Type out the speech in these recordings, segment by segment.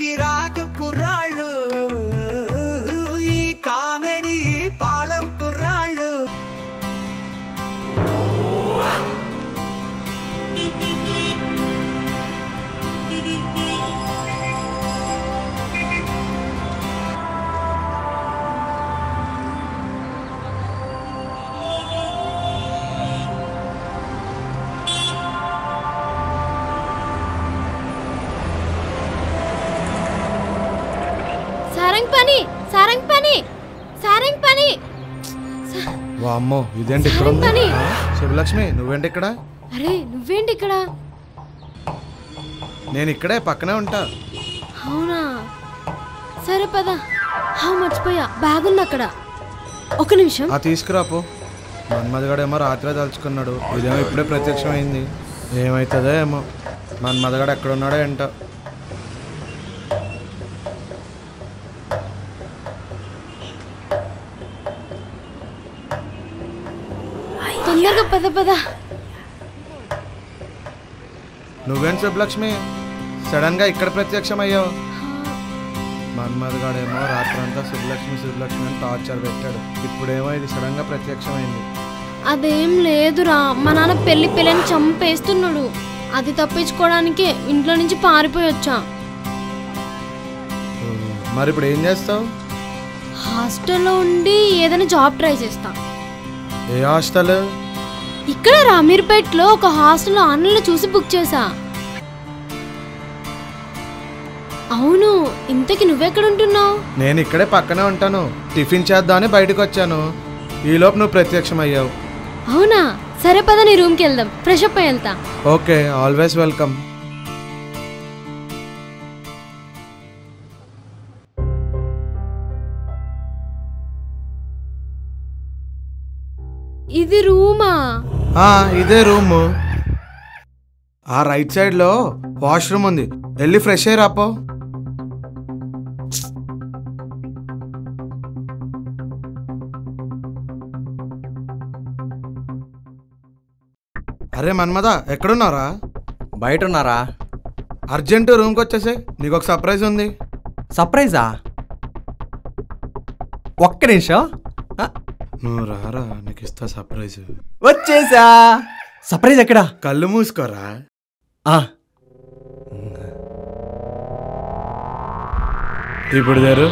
కిరాకు కుర్రాళ్ళు ఈ కామెడీ పాలం కుర్రాళ్ళు. వామ్మో ఇదేంటి ఇక్కడ ఉంది? శివలక్ష్మి నువ్వేంటి ఇక్కడ? అరే నువ్వేంటి ఇక్కడ? నేను ఇక్కడే పక్కనే ఉంటా. అవునా సరే పద. మర్చిపోయా బ్యాగ్ ఉంది అక్కడ. ఒక నిమిషం. తీసుకురాపో. మన్మధగాడేమో రాత్రే తలుచుకున్నాడు, ఇదేమో ఇప్పుడే ప్రత్యక్షమైంది. ఏమవుతుందో ఏమో. మన్మధగాడు ఎక్కడున్నాడో ఏంటో. తొందరగా పద పద. నువ్వేం శుభలక్ష్మి సడన్ గా ఇక్కడ ప్రత్యక్షమయ్యావు? మన్మధగాడేమో రాత్రంతా శుభలక్ష్మి శుభలక్ష్మి అని టార్చర్ పెట్టాడు, ఇప్పుడేమో ఇది సడన్ గా ప్రత్యక్షమైంది. అదేం లేదురా, మా నాన్న పెళ్ళిని చంపేస్తున్నాడు. అది తప్పించుకోవడానికే ఇంట్లో నుంచి పారిపోయి వచ్చా. మరి ఇప్పుడు ఏం చేస్తావు? హాస్టల్లో ఉండి ఏదైనా జాబ్ ట్రై చేస్తా. ఏ హాస్టల్? ఇక్కడ రామీర్పేట్లో ఒక హాస్టల్ ఆన్లైన్లో చూసి బుక్ చేసా. అవును, ఇంతకి నువ్వెక్కడ ఉంటున్నావు? నేను ఇక్కడే పక్కనే ఉంటాను. టిఫిన్ చేద్దామని బయటకు వచ్చాను, ఈలోపు నువ్వు ప్రత్యక్షమయ్యావు. అవునా సరే పద, నీ రూమ్కి వెళ్దాం, ఫ్రెష్ అప్ అయి వెళ్తా. Okay, always welcome. ఇది రూమా? ఇదే రూము. ఆ రైట్ సైడ్ లో వాష్రూమ్ ఉంది, వెళ్ళి ఫ్రెష్ అయ్యి రాపో. అరే మన్మద ఎక్కడున్నారా? బయట ఉన్నారా? అర్జెంటు రూమ్కి వచ్చేసే, నీకు ఒక సర్ప్రైజ్ ఉంది. సర్ప్రైజా? ఒక్క నిమిషం. నువ్వు రారా, నీకు ఇస్తా సర్ప్రైజ్. వచ్చేసా. సర్ప్రైజ్ ఎక్కడా? కళ్ళు మూసుకోరా. ఇప్పుడు దేరు.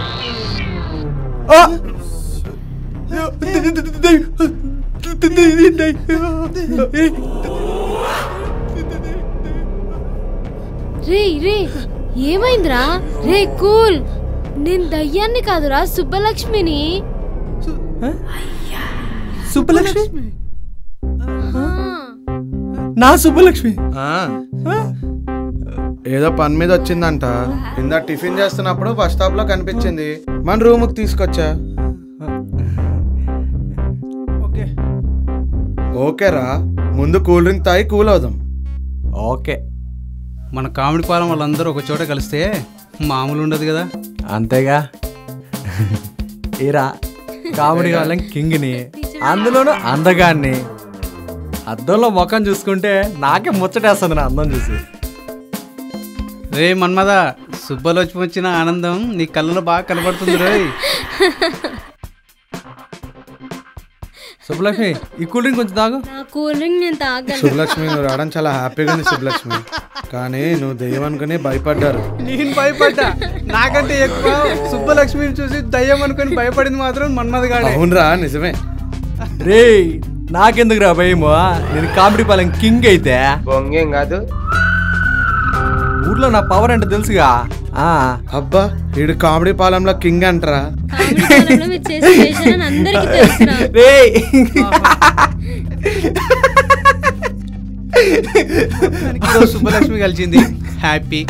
రే రే ఏమైందిరా? రే కూల్, నేను దయ్యాన్ని కాదురా, సుబ్బలక్ష్మిని. సుబ్బలక్ష్మి? నా సుబ్బలక్ష్మి ఏదో పని మీద వచ్చిందంట. కింద టిఫిన్ చేస్తున్నప్పుడు బస్ స్టాప్ లో కనిపించింది, మన రూమ్కి తీసుకొచ్చా. ఓకేరా, ముందు కూల్ డ్రింక్ తాగి కూల్ అవుదాం. ఓకే. మన కామెడీ పాలం వాళ్ళందరూ ఒక చోట కలిస్తే మామూలు ఉండదు కదా. అంతేగా. ఏరా కామెడీ వాళ్ళం కింగ్ని, అందులోనూ అందగాన్ని. అద్దంలో ముఖం చూసుకుంటే నాకే ముచ్చటేస్తుంది నా అందం చూసి. రే మన్మద, సుబ్బలక్ష్మి వచ్చిన ఆనందం నీ కళ్ళలో బాగా కనబడుతుంది రోయ్. సుబ్బలక్ష్మి ఈ కూల్ డ్రింక్ కొంచెం తాగు. కూల్ డ్రింక్ నేను తాగను. శుభలక్ష్మి నువ్వు రావడం చాలా హ్యాపీగా ఉంది శుభలక్ష్మి, కానీ నువ్వు దెయ్యం అనుకుని భయపడ్డారు. నేను భయపడ్డా, నాకంటే ఎక్కువ సుబ్బలక్ష్మిని చూసి దయ్యం అనుకుని భయపడింది మాత్రం మన్మధగాడే. అవునరా, నిజమే. రే నాకెందుకు రా భయమో, నేను కామెడీ పాలెం కింగ్ అయితే బొంగేం కాదు. ఊర్లో నా పవర్ అంటే తెలుసుగా. అబ్బా వీడు కామెడీ పాలెంలో కింగ్ అంటారా? సుబ్బలక్ష్మి కలిసింది, హ్యాపీ.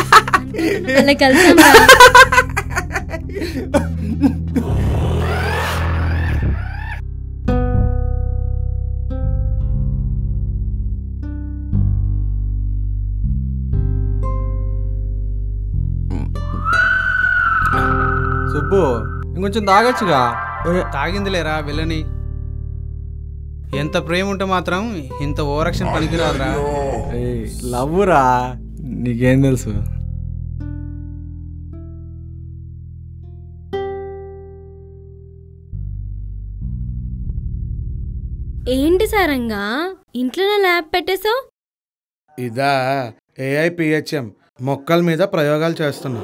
సుబ్బు ఇంకొంచెం తాగొచ్చుగా. తాగిందిలేరా వెళ్ళని. ఎంత ప్రేమ ఉంటే మాత్రం ఇంత ఓవరాక్షన్ పనికిరాదురా. లవ్వురా, నీకేం తెలుసు. ఏంటి సారంగా ఇంట్లోనే ల్యాబ్ పెట్టేశావు? ఇదా ఏఐ పిహెచ్ఎం మొక్కల మీద ప్రయోగాలు చేస్తున్నా.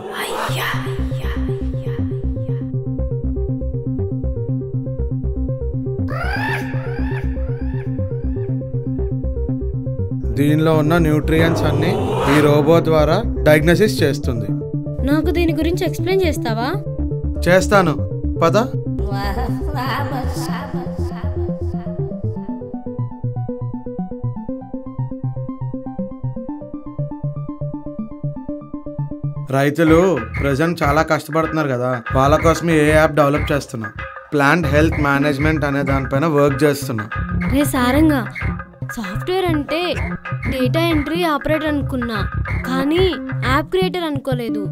దీనిలో ఉన్న న్యూట్రియంట్స్ అన్ని ఈ రోబో ద్వారా డయాగ్నోసిస్ చేస్తుంది. నాకు దీని గురించి ఎక్స్ప్లెయిన్ చేస్తావా? చేస్తాను, పద. రైతులు ప్రజెంట్ చాలా కష్టపడుతున్నారు కదా, వాళ్ళ కోసం ఏ యాప్ డెవలప్ చేస్తున్నా. ప్లాంట్ హెల్త్ మేనేజ్మెంట్ అనే దానిపైన వర్క్ చేస్తున్నా. రే సారంగా, సాఫ్ట్వేర్ అంటే డేటా ఎంట్రీ ఆపరేటర్ అనుకున్నా, కానీ యాప్ క్రియేటర్ అనుకోలేదు.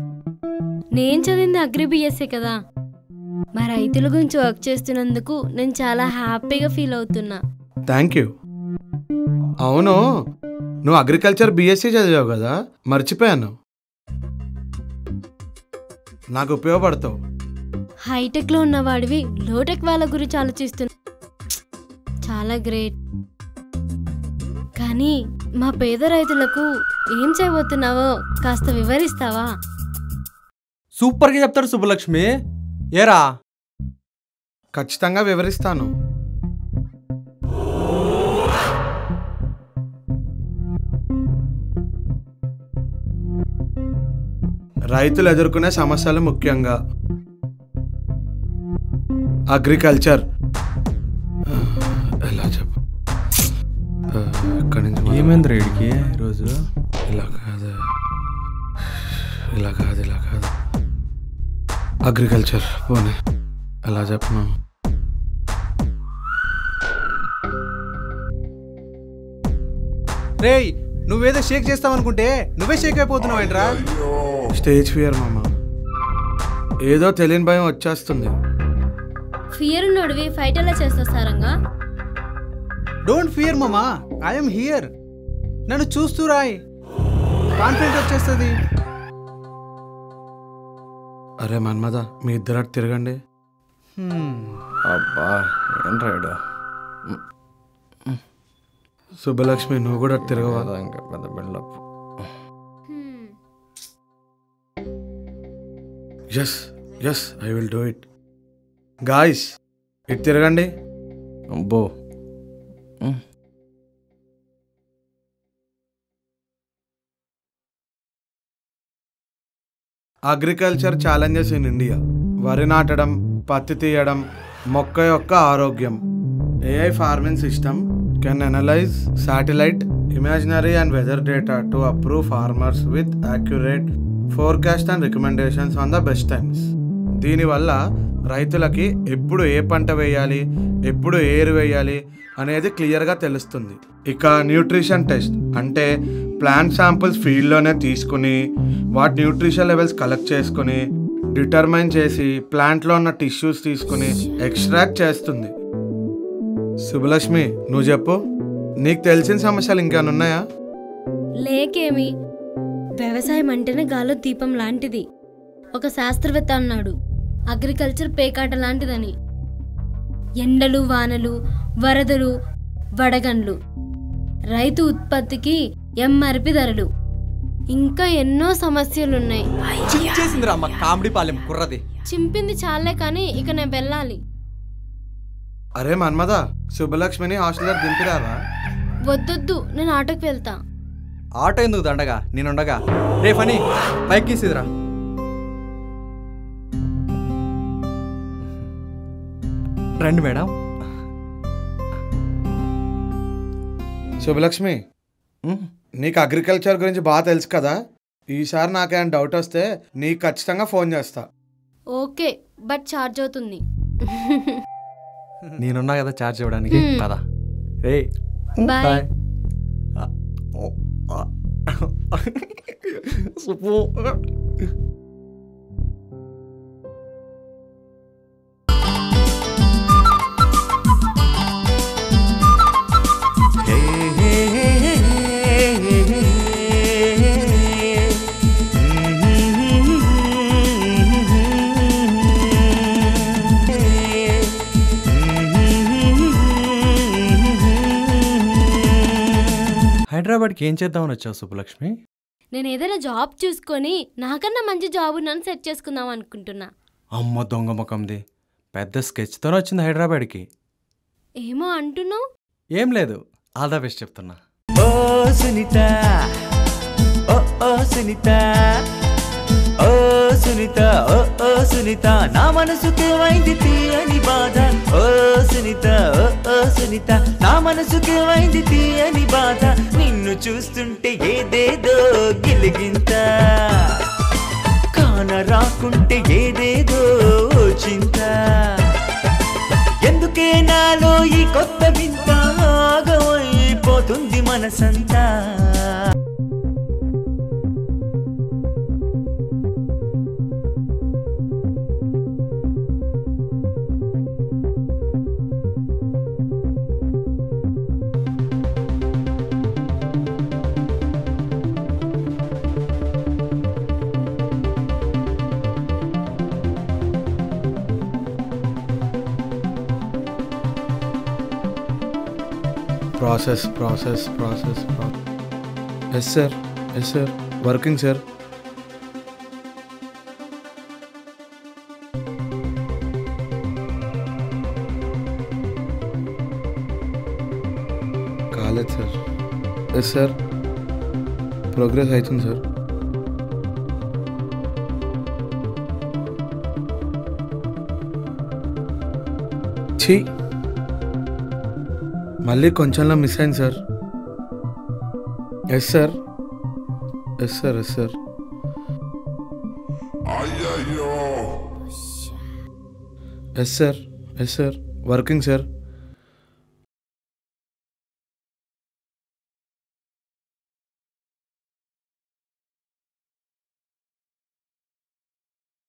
నేను చదివింది అగ్రి బిఎస్ఏ కదా. మా రైతుల గురించి వర్క్ చేస్తున్నందుకు నేను చాలా హ్యాపీగా ఫీల్ అవుతున్నా. Thank you. అవును, నువ్వు అగ్రికల్చర్ బిఎస్సి చదివావు కదా, మర్చిపోయాను. నాకు ఉపయోగపడతావు. హైటెక్లో ఉన్నవాడివి లోటెక్ వాళ్ళ గురించి ఆలోచిస్తున్నా. చాలా గ్రేట్. కానీ మా పేద రైతులకు ఏం చేయబోతున్నావో కాస్త వివరిస్తావా? సూపర్గా చెప్తారు సుబ్బలక్ష్మి. ఏరా? ఖచ్చితంగా వివరిస్తాను. రైతులు ఎదుర్కొనే సమస్యలు, ముఖ్యంగా అగ్రికల్చర్. ఎలా చెప్పు, ఎక్కడి నుంచి ఏమైంది రైడ్కి ఈరోజు? ఇలా కాదు, ఇలా కాదు, ఇలా కాదు. అగ్రికల్చర్ పోనీ, అలా చెప్పను. రేయ్, నువ్వేదో షేక్ చేస్తావనుకుంటే నువ్వే షేక్ అయిపోతున్నావు ఏంట్రా? స్టేజ్ ఫియర్ మామ, ఏదో తెలియని భయం వచ్చేస్తుంది. ఫియర్ ఉన్నోడివి ఫైట్ ఎలా చేస్తావు సారంగా? డోంట్ ఫియర్ మామా, ఐఎమ్ హియర్. నన్ను చూస్తూ రాయ్, కాన్ఫిడెంట్ వచ్చేస్తుంది. అరే మన్మద, మీ ఇద్దరు అటు తిరగండి. అబ్బా ఏం రైడ్. సుబ్బలక్ష్మి, నువ్వు కూడా అటు తిరగవా? ఇంకా పెద్ద buildup. Yes yes, I will do it. Guys, ఇటు తిరగండి. అబ్బో. Agriculture challenges in India. వరి నాటడం, పత్తి తీయడం, మొక్క యొక్క ఆరోగ్యం. AI farming system can analyse satellite imaginary and weather data to approve farmers with accurate forecast and recommendations on the best times. దీనివల్ల రైతులకి ఎప్పుడు ఏ పంట వేయాలి, ఎప్పుడు ఏ ఎరువు వేయాలి అనేది క్లియర్గా తెలుస్తుంది. ఇక న్యూట్రిషన్ టెస్ట్ అంటే ప్లాంట్ శాంపుల్స్ ఫీల్డ్లోనే తీసుకుని వాటి న్యూట్రిషన్ లెవెల్స్ కలెక్ట్ చేసుకుని డిటర్మైన్ చేసి ప్లాంట్లో ఉన్న టిష్యూస్ తీసుకుని ఎక్స్ట్రాక్ట్ చేస్తుంది. సుబ్బలక్ష్మి, నువ్వు చెప్పు, నీకు తెలిసిన సమస్యలు ఇంకేమైనా ఉన్నాయా? లేకేమి, వ్యవసాయం అంటేనే గాలో దీపం లాంటిది. ఒక శాస్త్రవేత్త అన్నాడు, అగ్రికల్చర్ పేకాట లాంటిదని. ఎండలు, వానలు, వరదలు, వడగండ్లు, రైతు ఉత్పత్తికి ఎంఆర్పి ధరలు, ఇంకా ఎన్నో సమస్యలున్నాయి. చేసిందిరా మా కామెడీ పాలెం కుర్రది. చింపింది చాలే కానీ ఇక నేను వెళ్ళాలి. అరే మన్మద, సుబ్బలక్ష్మిని హాస్టల్లో దింపిరారా? వద్దొద్దు, నేను ఆటోకి వెళ్తా. ఆటో ఎందుకు దండగా, నేనుండగా. రే ఫనీ, పైకి తీసిదిరా. రండి మేడం. సుబ్బలక్ష్మి, నీకు అగ్రికల్చర్ గురించి బాగా తెలుసు కదా, ఈసారి నాకేమైనా డౌట్ వస్తే నీకు ఖచ్చితంగా ఫోన్ చేస్తా. ఓకే, బట్ ఛార్జ్ అవుతుంది. నేనున్నా కదా ఛార్జ్ ఇవ్వడానికి. కదా రే, బాయ్. సుప్పు. హైదరాబాద్కి ఏం చేద్దామని వచ్చావు సుబ్బలక్ష్మి? నేను ఏదైనా జాబ్ చూసుకొని నాకన్నా మంచి జాబ్ నన్ను సెట్ చేసుకుందాం అనుకుంటున్నా. అమ్మ దొంగ ముఖంది, పెద్ద స్కెచ్తోనే వచ్చింది హైదరాబాద్కి. ఏమో అంటున్నావు? ఏం లేదు, ఆల్ ద బెస్ట్ చెప్తున్నా. ఓ సునీత, ఓ ఓ సునీత, ఓ సునీత, ఓ ఓ సునీత, నా మనసుకి వైంది తీయని బాధ. ఓ సునీత, ఓ ఓ సునీత, నా మనసుకి వైంది తీయని బాధ. నిన్ను చూస్తుంటే ఏదేదో గిలిగింత, కాన రాకుంటే ఏదేదో చింత. ఎందుకే నాలో ఈ కొత్త వింత, ఆగమైపోతుంది మనసంతా. Process. Yes sir, working sir. కాలేదు సార్. ఎస్ సార్, ప్రోగ్రెస్ అవుతుంది సార్. ఛీ, మళ్ళీ కొంచెంలో మిస్ అయింది sir. Yes sir. Yes sir, working sir.